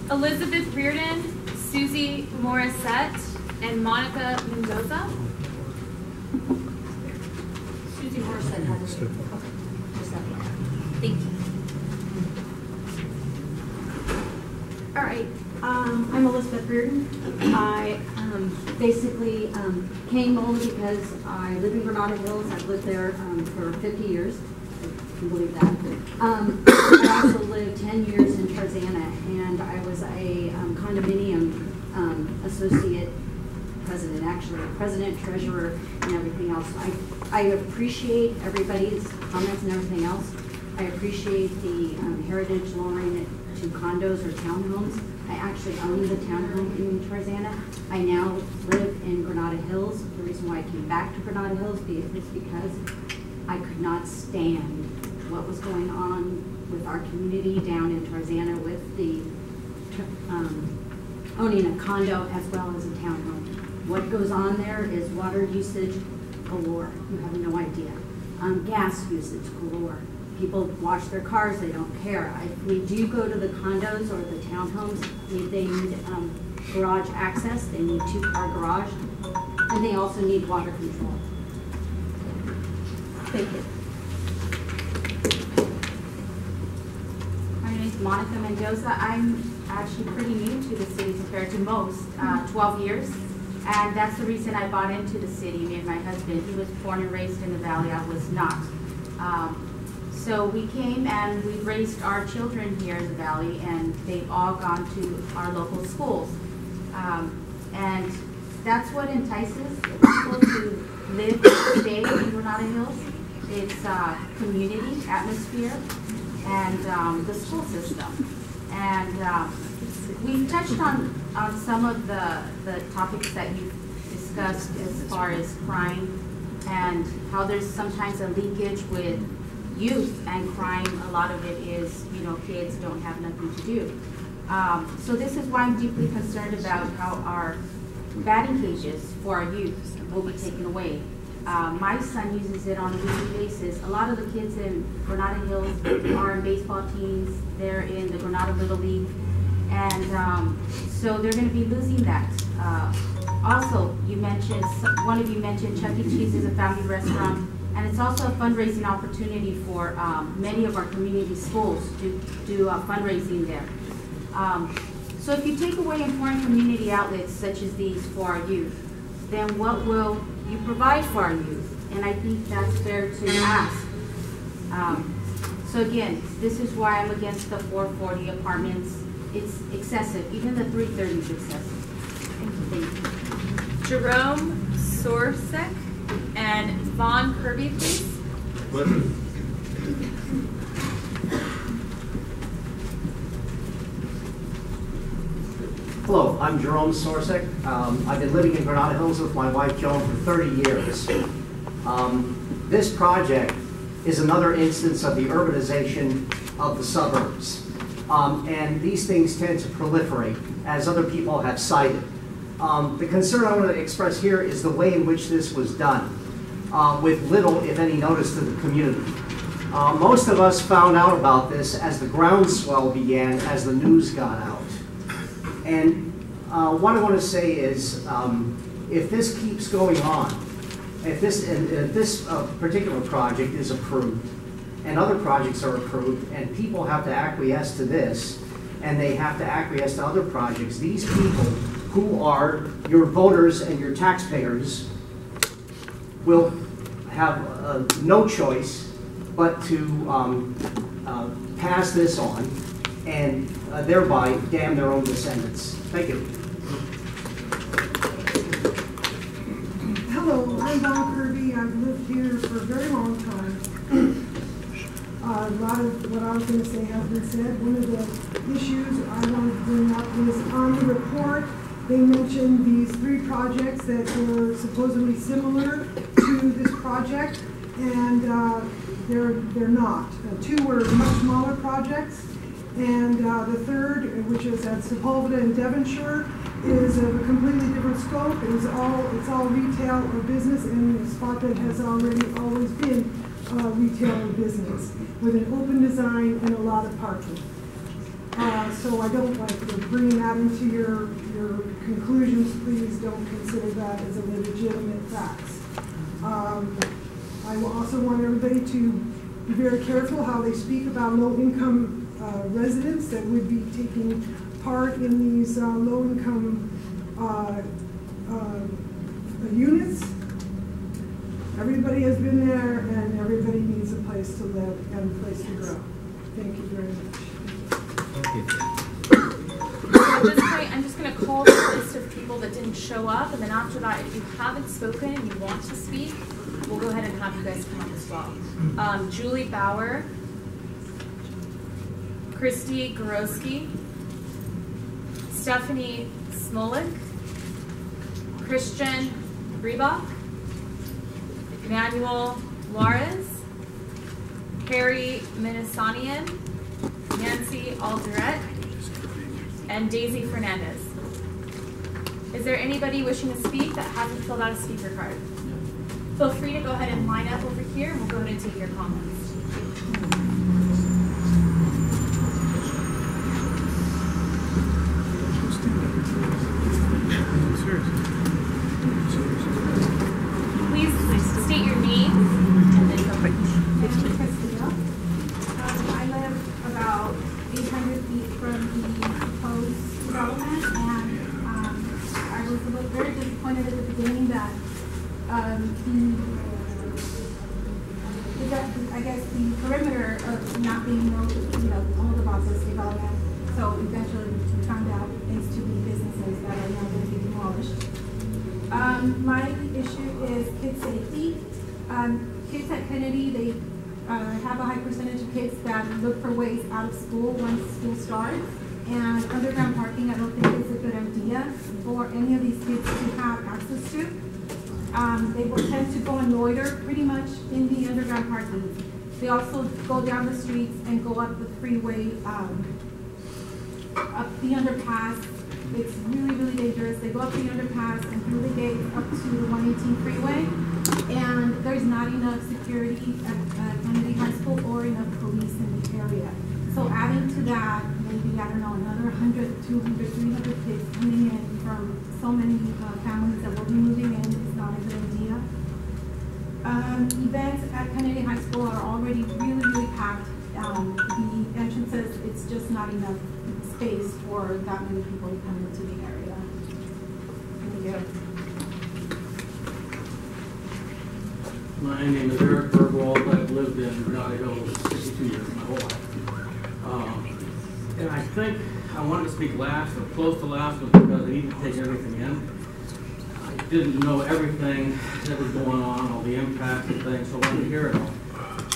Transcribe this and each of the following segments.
Elizabeth Reardon, Susie Morissette, and Monica Mendoza. Susie Morissette has a name. Thank you. All right, I'm Elizabeth Reardon. I basically came only because I live in Granada Hills. I've lived there for 50 years. I can believe that. I also lived 10 years in Tarzana, and I was a condominium associate president, actually, president, treasurer, and everything else. I appreciate everybody's comments and everything else. I appreciate the heritage lowering it to condos or townhomes. I actually own the townhome in Tarzana. I now live in Granada Hills. The reason why I came back to Granada Hills is because I could not stand what was going on with our community down in Tarzana with the owning a condo as well as a townhome. What goes on there is water usage galore. You have no idea. Gas usage galore. People wash their cars, they don't care. If we do go to the condos or the townhomes, they need garage access, they need 2-car garage, and they also need water control. Thank you. My name is Monica Mendoza. I'm actually pretty new to the city compared to most, 12 years. And that's the reason I bought into the city. Me and my husband, he was born and raised in the valley, I was not. So we came and we raised our children here in the valley, and they've all gone to our local schools. And that's what entices people to live and stay in Granada Hills. It's community, atmosphere, and the school system. And we've touched on some of the topics that you've discussed as far as crime and how there's sometimes a linkage with youth and crime. A lot of it is, kids don't have nothing to do. So this is why I'm deeply concerned about how our batting cages for our youth will be taken away. My son uses it on a weekly basis. A lot of the kids in Granada Hills are in baseball teams. They're in the Granada Little League. And so they're going to be losing that. Also, one of you mentioned Chuck E. Cheese is a family restaurant. And it's also a fundraising opportunity for many of our community schools to do fundraising there. So if you take away important community outlets such as these for our youth, then what will you provide for our youth? And I think that's fair to ask. So again, this is why I'm against the 440 apartments. It's excessive. Even the 330 is excessive. Thank you. Jerome Sorsek and Vaughn Kirby, please. Hello, I'm Jerome Sorsek. I've been living in Granada Hills with my wife Joan for 30 years. This project is another instance of the urbanization of the suburbs. And these things tend to proliferate, as other people have cited. The concern I want to express here is the way in which this was done, with little, if any, notice to the community. Most of us found out about this as the groundswell began, as the news got out. And what I want to say is, if this keeps going on, if this particular project is approved, and other projects are approved, and people have to acquiesce to this, and they have to acquiesce to other projects, these people who are your voters and your taxpayers will have no choice but to pass this on and thereby damn their own descendants. Thank you. Hello, I'm Vaughn Kirby. I've lived here for a very long time. A lot of what I was going to say has been said. One of the issues I wanted to bring up is on the report, they mentioned these 3 projects that were supposedly similar to this project, and they're not. 2 were much smaller projects, and the third, which is at Sepulveda in Devonshire, is of a completely different scope. It's all retail or business, and a spot that has always been retail business with an open design and a lot of parking. So I don't like to bring that into your conclusions. Please don't consider that as a legitimate facts. I will also want everybody to be very careful how they speak about low-income residents that would be taking part in these low-income units. Everybody has been there, and everybody needs a place to live and a place to grow. Thank you very much. At this point, I'm just going to call the list of people that didn't show up, and then after that, if you haven't spoken and you want to speak, we'll go ahead and have you guys come up as well. Julie Bauer, Christy Gorowski, Stephanie Smolik, Christian Reebok, Manuel Juarez, Harry Minasanian, Nancy Alderet, and Daisy Fernandez. Is there anybody wishing to speak that hasn't filled out a speaker card? Feel free to go ahead and line up over here, and we'll go ahead and take your comments. Please state your name and then go ahead. I live about 800 feet from the proposed development, and I was very disappointed at the beginning that the perimeter of not being told about this development. So eventually we found out things to be businesses that are now going to be demolished. My issue is kid safety. Kids at Kennedy, they have a high percentage of kids that look for ways out of school once school starts. And underground parking, I don't think is a good idea for any of these kids to have access to. They will tend to go and loiter pretty much in the underground parking. They also go down the streets and go up the freeway, up the underpass. It's really, really dangerous. They go up the underpass and through the gate up to the 118 freeway. And there's not enough security at Kennedy High School or enough police in the area. So adding to that, maybe, I don't know, another 100, 200, 300 kids coming in from so many families that will be moving in is not a good idea. Events at Kennedy High School are already really, really packed. The entrances, it's just not enough space for that many people to come into the area. Thank you. My name is Eric Bergwald. I've lived in Granada Hills 62 years, my whole life. And I think I wanted to speak last or close to last because I needed to take everything in. I didn't know everything that was going on, all the impacts and things, so I wanted to hear it all.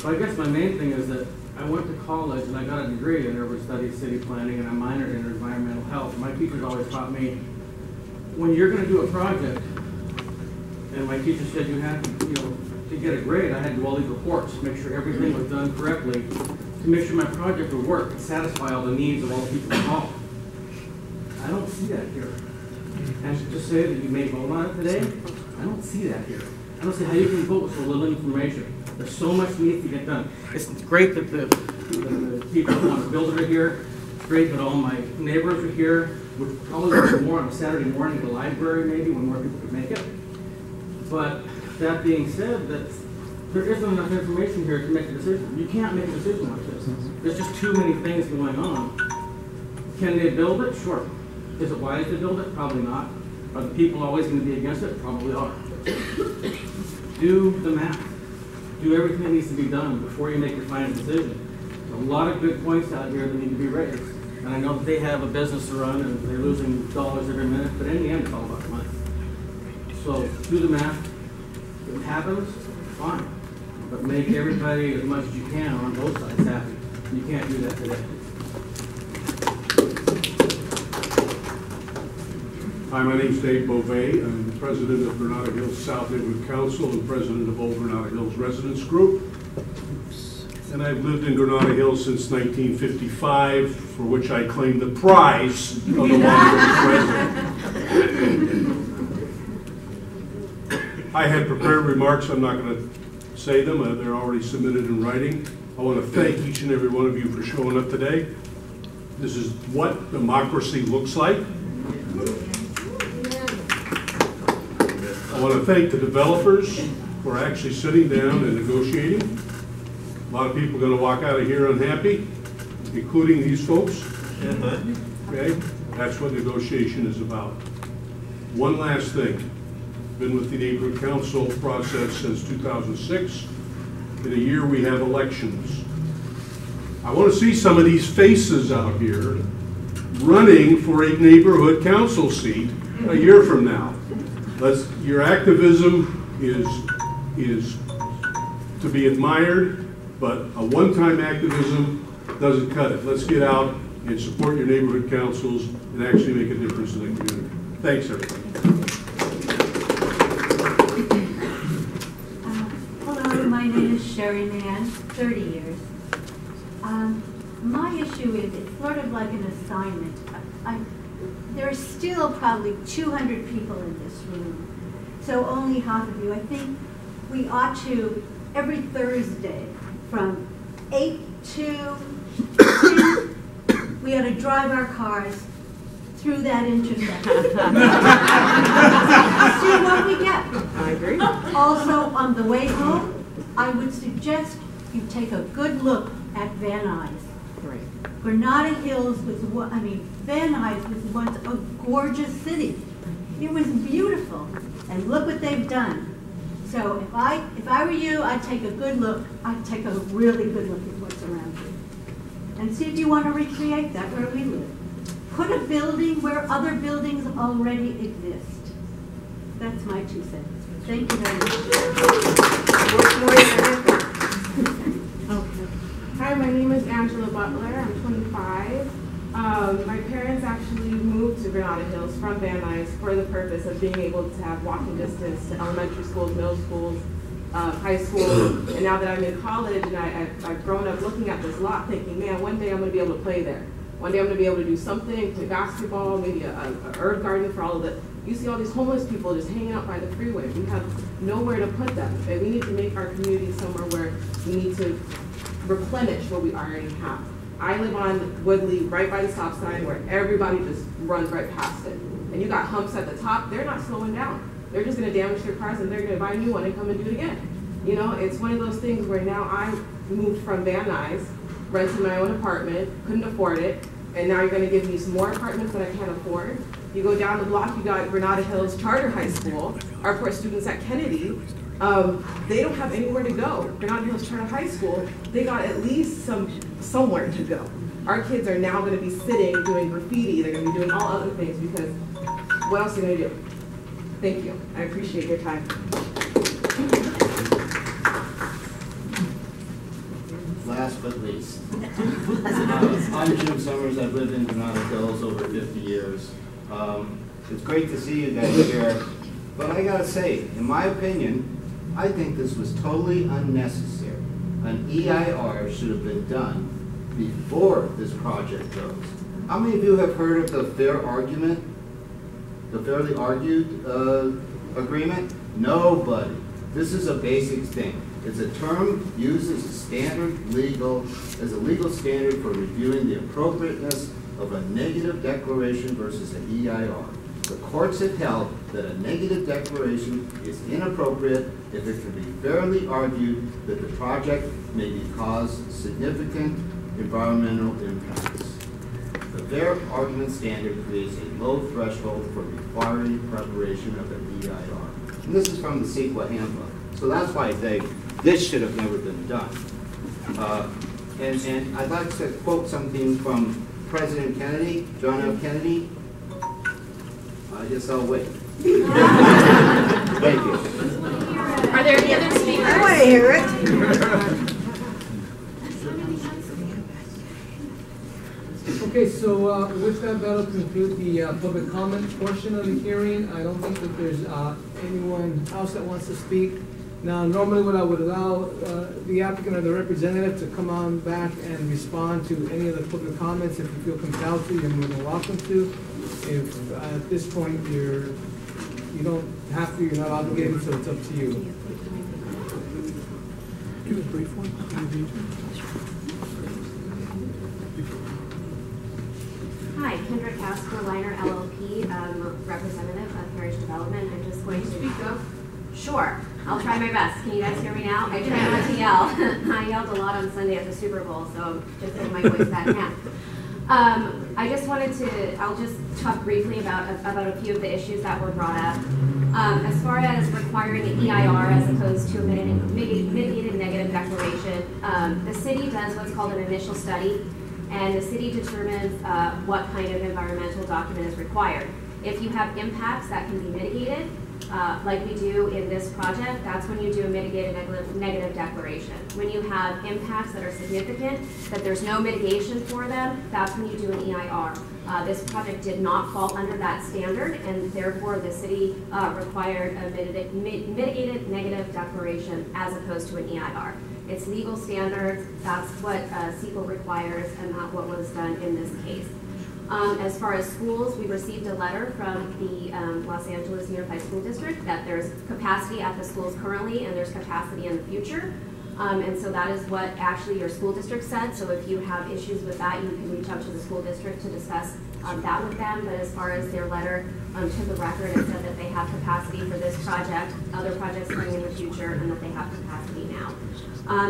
But I guess my main thing is that I went to college and I got a degree in urban studies, city planning, and I minored in environmental health. My teachers always taught me, when you're going to do a project, and my teacher said you had to, to get a grade, I had to do all these reports, make sure everything was done correctly, to make sure my project would work and satisfy all the needs of all the people involved. I don't see that here. And to say that you may vote on it today, I don't see that here. I don't see how you can vote with so little information. There's so much needs to get done. It's great that the people who want to build it are here. It's great that all my neighbors are here. Would probably be more on a Saturday morning at the library, maybe, when more people could make it. But that being said, that there isn't enough information here to make a decision. You can't make a decision like this. There's just too many things going on. Can they build it? Sure. Is it wise to build it? Probably not. Are the people always going to be against it? Probably are. Do the math. Do everything that needs to be done before you make your final decision. There's a lot of good points out here that need to be raised. And I know that they have a business to run and they're losing dollars every minute, but in the end, it's all about money. So do the math. If it happens, fine. But make everybody as much as you can on both sides happy. You can't do that today. Hi, my name is Dave Beauvais. I'm the president of Granada Hills South Neighborhood Council and president of Old Granada Hills Residents Group. And I've lived in Granada Hills since 1955, for which I claim the prize of the longest resident. I had prepared remarks. I'm not going to say them. They're already submitted in writing. I want to thank each and every one of you for showing up today. This is what democracy looks like. I want to thank the developers for actually sitting down and negotiating. A lot of people are going to walk out of here unhappy, including these folks. Okay? That's what negotiation is about. One last thing. Been with the neighborhood council process since 2006. In a year we have elections. I want to see some of these faces out here running for a neighborhood council seat a year from now. Your activism is to be admired, but a one-time activism doesn't cut it. Let's get out and support your neighborhood councils and actually make a difference in the community. Thanks, everybody. Hello, my name is Sherry Mann, 30 years. My issue is it's sort of like an assignment. There are still probably 200 people in this room, so only half of you. I think we ought to, every Thursday from 8 to 10, we ought to drive our cars through that intersection. See what we get. I agree. Also, on the way home, I would suggest you take a good look at Van Nuys. Right. Granada Hills was what, Van Nuys was once a gorgeous city. It was beautiful, and look what they've done. So if I were you, I'd take a good look. I'd take a really good look at what's around you, and see if you want to recreate that where we live. Put a building where other buildings already exist. That's my 2 cents. Thank you very much. Hi, my name is Angela Butler. I'm 25. My parents actually moved to Granada Hills from Van Nuys for the purpose of being able to have walking distance to elementary schools, middle schools, high school. And now that I'm in college and I've grown up looking at this lot thinking, man, one day I'm going to be able to play there. One day I'm going to be able to do something, play basketball, maybe a herb garden for all of it. You see all these homeless people just hanging out by the freeway. We have nowhere to put them. And we need to make our community somewhere where we need to replenish what we already have. I live on Woodley, right by the stop sign, where everybody just runs right past it. And you got humps at the top, they're not slowing down. They're just gonna damage their cars and they're gonna buy a new one and come and do it again. You know, it's one of those things where now I moved from Van Nuys, rented my own apartment, couldn't afford it, and now you're gonna give me some more apartments that I can't afford. You go down the block, you got Granada Hills Charter High School, our poor students at Kennedy, they don't have anywhere to go. Granada Hills Charter High School, they got at least somewhere to go. Our kids are now going to be sitting doing graffiti. They're going to be doing all other things because what else are they going to do? Thank you. I appreciate your time. Last but least, I'm Jim Summers. I've lived in Granada Hills over 50 years. It's great to see you guys here, but I gotta say, in my opinion, I think this was totally unnecessary. An EIR should have been done before this project goes. How many of you have heard of the fair argument? The fairly argued agreement? Nobody. This is a basic thing. It's a term used as a legal standard for reviewing the appropriateness of a negative declaration versus an EIR. The courts have held that a negative declaration is inappropriate if it can be fairly argued that the project may cause significant environmental impacts. The fair argument standard creates a low threshold for requiring preparation of an EIR. And this is from the CEQA handbook. So that's why I say this should have never been done. And I'd like to quote something from President Kennedy, John F. Kennedy. I guess I'll wait. Thank you. Are there any other speakers? I want to hear it. Okay, so with that, that'll conclude the public comment portion of the hearing. I don't think that there's anyone else that wants to speak. Now, normally what I would allow the applicant or the representative to come on back and respond to any of the public comments. If you feel compelled to, you're more than welcome to. If at this point you don't have to, you're not obligated, so it's up to you. Hi, Kendra Casper, Liner LLP, representative of Heritage Development. I'm just going to speak up. Sure, I'll try my best. Can you guys hear me now? I try not to yell. I yelled a lot on Sunday at the Super Bowl, so just getting my voice back now. I just wanted to, I'll just talk briefly about a few of the issues that were brought up. As far as requiring an EIR as opposed to a mitigated negative declaration, the city does what's called an initial study, and the city determines what kind of environmental document is required. If you have impacts that can be mitigated, like we do in this project, that's when you do a mitigated negative declaration. When you have impacts that are significant, that there's no mitigation for them, that's when you do an EIR. This project did not fall under that standard, and therefore the city required a mitigated negative declaration as opposed to an EIR. It's legal standards, that's what CEQA requires, and not what was done in this case. As far as schools, we received a letter from the Los Angeles Unified School District that there's capacity at the schools currently and there's capacity in the future. And so that is what actually your school district said. So if you have issues with that, you can reach out to the school district to discuss that with them. But as far as their letter to the record, it said that they have capacity for this project, other projects coming in the future, and that they have capacity now.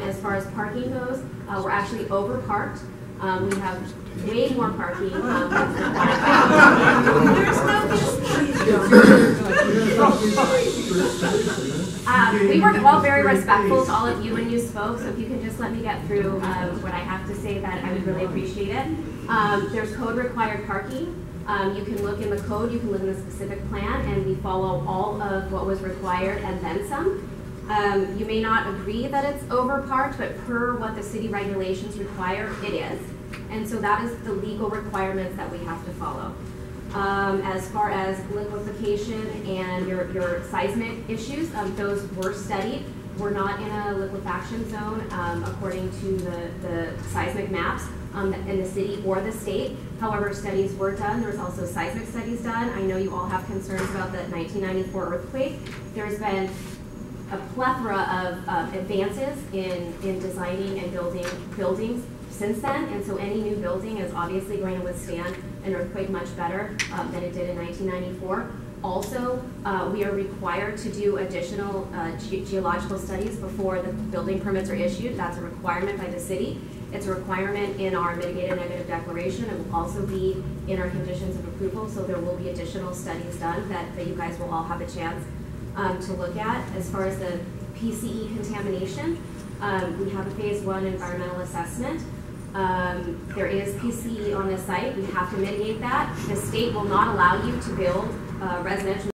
As far as parking goes, we're actually over parked. We have way more parking. We were all very respectful to all of you when you spoke, so if you can just let me get through what I have to say, that I would really appreciate it. There's code required parking. You can look in the code, you can look in the specific plan, and we follow all of what was required and then some. You may not agree that it's overparked, but per what the city regulations require, it is. And so that is the legal requirements that we have to follow. As far as liquefaction and your seismic issues, those were studied. We're not in a liquefaction zone according to the seismic maps in the city or the state. However, studies were done. There's also seismic studies done. I know you all have concerns about the 1994 earthquake. There's been a plethora of advances in designing and building buildings since then, and so any new building is obviously going to withstand an earthquake much better than it did in 1994. Also, we are required to do additional geological studies before the building permits are issued. That's a requirement by the city. It's a requirement in our mitigated negative declaration. It will also be in our conditions of approval, so there will be additional studies done that you guys will all have a chance to look at. As far as the PCE contamination, we have a phase 1 environmental assessment. There is PCE on the site. We have to mitigate that. The state will not allow you to build residential